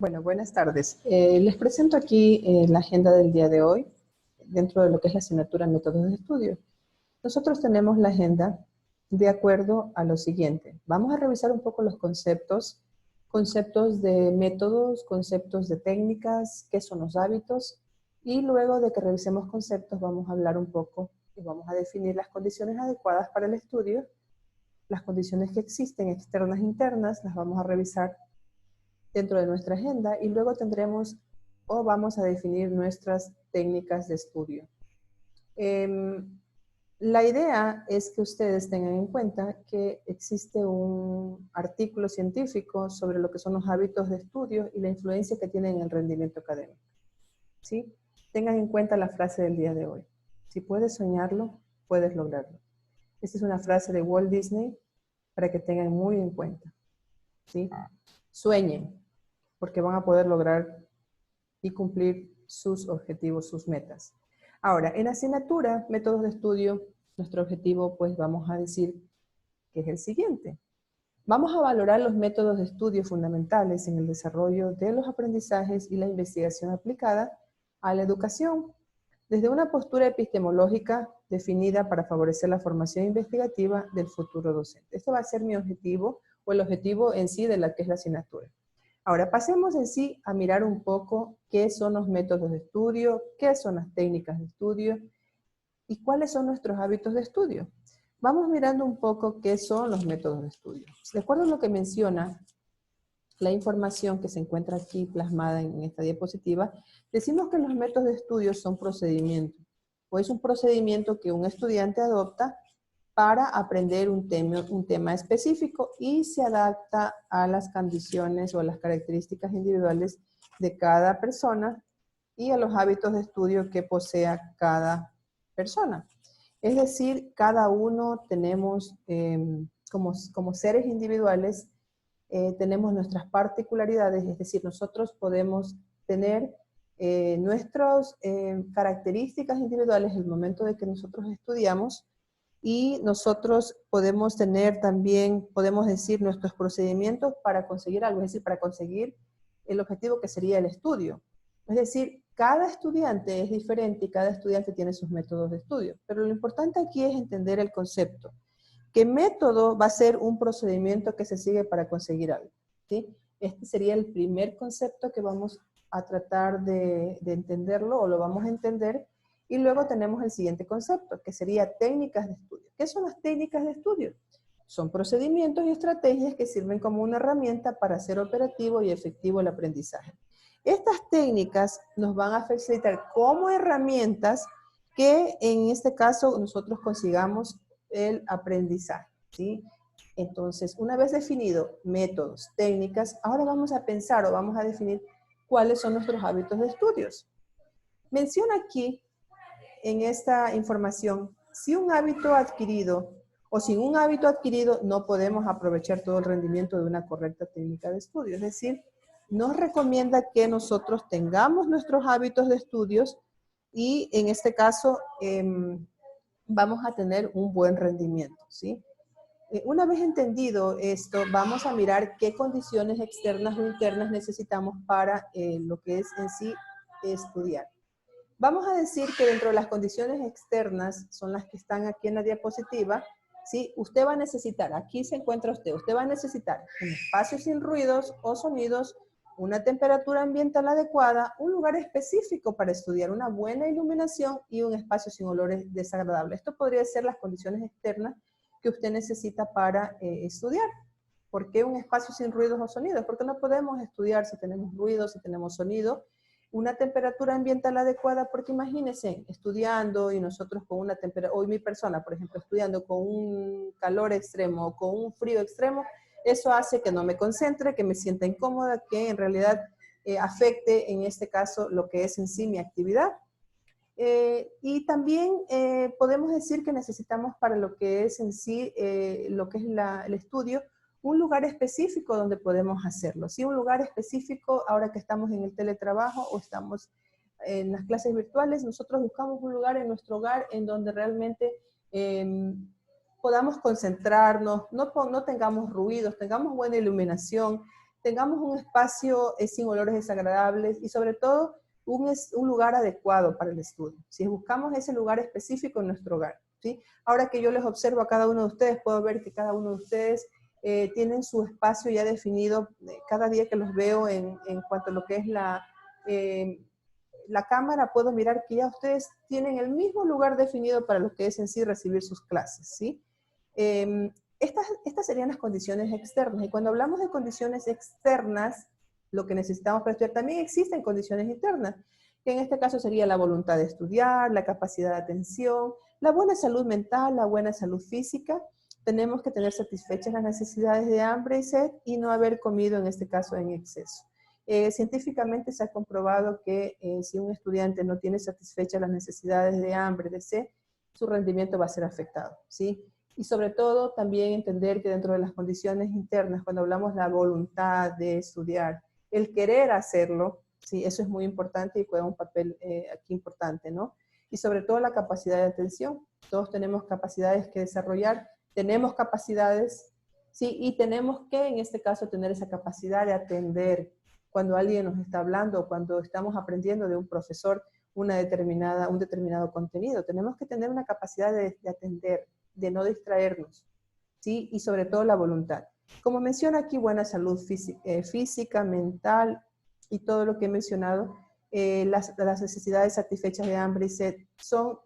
Bueno, buenas tardes. Les presento aquí la agenda del día de hoy, dentro de lo que es la asignatura Métodos de Estudio. Nosotros tenemos la agenda de acuerdo a lo siguiente. Vamos a revisar un poco los conceptos de métodos, conceptos de técnicas, qué son los hábitos, y luego de que revisemos conceptos vamos a hablar un poco y vamos a definir las condiciones adecuadas para el estudio, las condiciones que existen, externas e internas, las vamos a revisar dentro de nuestra agenda y luego tendremos o vamos a definir nuestras técnicas de estudio. La idea es que ustedes tengan en cuenta que existe un artículo científico sobre lo que son los hábitos de estudio y la influencia que tienen en el rendimiento académico. ¿Sí? Tengan en cuenta la frase del día de hoy. Si puedes soñarlo, puedes lograrlo. Esta es una frase de Walt Disney para que tengan muy en cuenta. ¿Sí? Sueñen, porque van a poder lograr y cumplir sus objetivos, sus metas. Ahora, en la asignatura, métodos de estudio, nuestro objetivo, pues vamos a decir que es el siguiente. Vamos a valorar los métodos de estudio fundamentales en el desarrollo de los aprendizajes y la investigación aplicada a la educación, desde una postura epistemológica definida para favorecer la formación investigativa del futuro docente. Este va a ser mi objetivo, o el objetivo en sí de la que es la asignatura. Ahora, pasemos en sí a mirar un poco qué son los métodos de estudio, qué son las técnicas de estudio y cuáles son nuestros hábitos de estudio. Vamos mirando un poco qué son los métodos de estudio. De acuerdo a lo que menciona la información que se encuentra aquí plasmada en esta diapositiva, decimos que los métodos de estudio son procedimientos, o es un procedimiento que un estudiante adopta para aprender un tema específico y se adapta a las condiciones o a las características individuales de cada persona y a los hábitos de estudio que posea cada persona. Es decir, cada uno tenemos, como seres individuales, tenemos nuestras particularidades, es decir, nosotros podemos tener nuestras características individuales en el momento de que nosotros estudiamos. Y nosotros podemos tener también, podemos decir, nuestros procedimientos para conseguir algo, es decir, para conseguir el objetivo que sería el estudio. Es decir, cada estudiante es diferente y cada estudiante tiene sus métodos de estudio. Pero lo importante aquí es entender el concepto. ¿Qué método va a ser un procedimiento que se sigue para conseguir algo? ¿Sí? Este sería el primer concepto que vamos a tratar de entenderlo o lo vamos a entender. Y luego tenemos el siguiente concepto, que sería técnicas de estudio. ¿Qué son las técnicas de estudio? Son procedimientos y estrategias que sirven como una herramienta para hacer operativo y efectivo el aprendizaje. Estas técnicas nos van a facilitar como herramientas que en este caso nosotros consigamos el aprendizaje, ¿sí? Entonces, una vez definido métodos, técnicas, ahora vamos a pensar o vamos a definir cuáles son nuestros hábitos de estudios. Menciona aquí en esta información, si un hábito adquirido o sin un hábito adquirido no podemos aprovechar todo el rendimiento de una correcta técnica de estudio. Es decir, nos recomienda que nosotros tengamos nuestros hábitos de estudios y en este caso vamos a tener un buen rendimiento, ¿sí? Una vez entendido esto, vamos a mirar qué condiciones externas o internas necesitamos para lo que es en sí estudiar. Vamos a decir que dentro de las condiciones externas, son las que están aquí en la diapositiva, ¿sí? Usted va a necesitar, aquí se encuentra usted va a necesitar un espacio sin ruidos o sonidos, una temperatura ambiental adecuada, un lugar específico para estudiar, una buena iluminación y un espacio sin olores desagradables. Esto podría ser las condiciones externas que usted necesita para estudiar. ¿Por qué un espacio sin ruidos o sonidos? Porque no podemos estudiar si tenemos ruidos, si tenemos sonido. Una temperatura ambiental adecuada, porque imagínense, estudiando y nosotros con una temperatura, o mi persona, por ejemplo, estudiando con un calor extremo o con un frío extremo, eso hace que no me concentre, que me sienta incómoda, que en realidad afecte en este caso lo que es en sí mi actividad. Y también podemos decir que necesitamos para lo que es en sí, lo que es el estudio, un lugar específico donde podemos hacerlo. ¿Sí? Un lugar específico, ahora que estamos en el teletrabajo o estamos en las clases virtuales, nosotros buscamos un lugar en nuestro hogar en donde realmente podamos concentrarnos, no tengamos ruidos, tengamos buena iluminación, tengamos un espacio sin olores desagradables y sobre todo un lugar adecuado para el estudio. Si buscamos ese lugar específico en nuestro hogar, ¿sí? Ahora que yo les observo a cada uno de ustedes, puedo ver que cada uno de ustedes tienen su espacio ya definido cada día que los veo en cuanto a lo que es la cámara, puedo mirar que ya ustedes tienen el mismo lugar definido para lo que es en sí recibir sus clases, ¿sí? Estas serían las condiciones externas. Y cuando hablamos de condiciones externas, lo que necesitamos para estudiar, también existen condiciones internas, que en este caso sería la voluntad de estudiar, la capacidad de atención, la buena salud mental, la buena salud física. Tenemos que tener satisfechas las necesidades de hambre y sed y no haber comido en este caso en exceso. Científicamente se ha comprobado que si un estudiante no tiene satisfechas las necesidades de hambre, de sed, su rendimiento va a ser afectado, ¿sí? Y sobre todo también entender que dentro de las condiciones internas, cuando hablamos de la voluntad de estudiar, el querer hacerlo, ¿sí? Eso es muy importante y juega un papel aquí importante, ¿no? Y sobre todo la capacidad de atención. Todos tenemos capacidades que desarrollar, tenemos capacidades, ¿sí? Y tenemos que en este caso tener esa capacidad de atender cuando alguien nos está hablando o cuando estamos aprendiendo de un profesor un determinado contenido. Tenemos que tener una capacidad de atender, de no distraernos, ¿sí? Y sobre todo la voluntad. Como menciona aquí, buena salud física, mental y todo lo que he mencionado, las necesidades satisfechas de hambre y sed son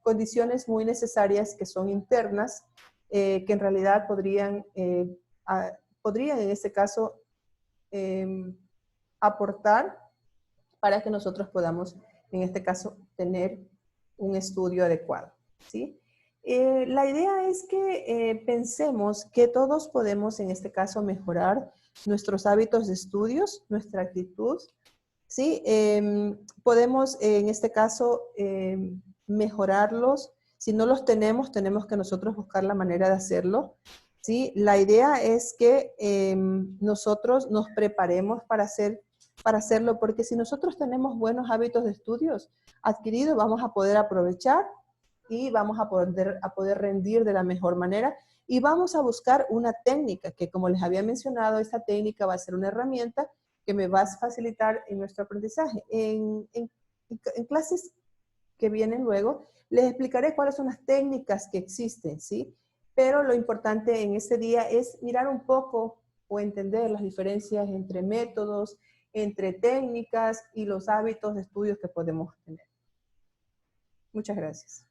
condiciones muy necesarias que son internas, que en realidad podrían en este caso aportar para que nosotros podamos, en este caso, tener un estudio adecuado, ¿sí? La idea es que pensemos que todos podemos, en este caso, mejorar nuestros hábitos de estudios, nuestra actitud, ¿sí? Podemos, en este caso, mejorarlos. Si no los tenemos, tenemos que nosotros buscar la manera de hacerlo, ¿sí? La idea es que nosotros nos preparemos para hacerlo, porque si nosotros tenemos buenos hábitos de estudios adquiridos, vamos a poder aprovechar y vamos a poder rendir de la mejor manera y vamos a buscar una técnica que, como les había mencionado, esta técnica va a ser una herramienta que me va a facilitar en nuestro aprendizaje. En clases que vienen luego, les explicaré cuáles son las técnicas que existen, ¿sí? Pero lo importante en este día es mirar un poco o entender las diferencias entre métodos, entre técnicas y los hábitos de estudios que podemos tener. Muchas gracias.